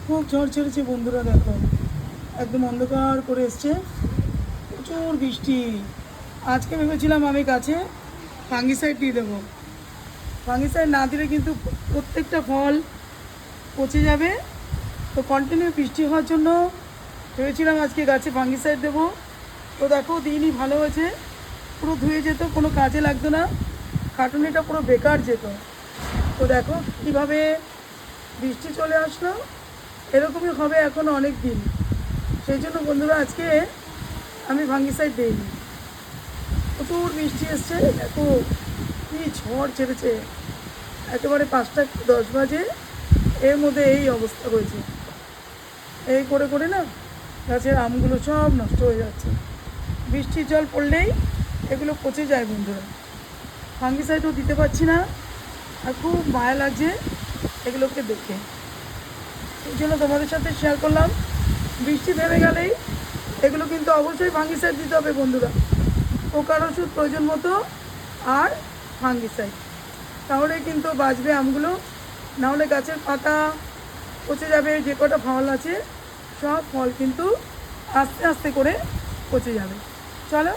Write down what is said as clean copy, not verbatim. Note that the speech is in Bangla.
খুব ঝড় ছেড়েছে বন্ধুরা, দেখো একদম অন্ধকার করে এসছে, প্রচুর বৃষ্টি। আজকে ভেবেছিলাম আমি গাছে ফাঙ্গিসাইড দিয়ে দেবো, ফাঙ্গিসাইড না দিলে কিন্তু প্রত্যেকটা ফল পচে যাবে। তো কন্টিনিউ বৃষ্টি হওয়ার জন্য ভেবেছিলাম আজকে গাছে ফাঙ্গিসাইড দেবো। তো দেখো দিনই ভালো হয়েছে, পুরো ধুয়ে যেত, কোনো কাজে লাগতো না, খাটুনিটা পুরো বেকার যেত। তো দেখো কীভাবে বৃষ্টি চলে আসলো, এরকমই হবে এখন অনেক দিন। সেই জন্য বন্ধুরা আজকে আমি ফাঙ্গিসাইড দিইনি। প্রচুর বৃষ্টি এসছে, দেখো কী ঝড় ছেড়েছে, একেবারে 5টা 10 বাজে, এর মধ্যে এই অবস্থা হয়েছে। এই করে করে না গাছের আমগুলো সব নষ্ট হয়ে যাচ্ছে। বৃষ্টির জল পড়লেই এগুলো পচে যায় বন্ধুরা। ফাঙ্গিসাইডও দিতে পারছি না, আর খুব মায়া লাগছে এগুলোকে দেখে। এই জন্য তোমাদের সাথে শেয়ার করলাম, বৃষ্টি থেমে গেলেই এগুলো কিন্তু অবশ্যই ফাঙ্গিসাইড দিতে হবে বন্ধুরা। পোকার ওষুধ প্রয়োজন মতো আর ফাঙ্গিসাইড, তাহলে কিন্তু বাঁচবে আমগুলো। নাহলে গাছের পাতা পচে যাবে, যে কটা ফল আছে সব ফল কিন্তু আস্তে আস্তে করে পচে যাবে। চলো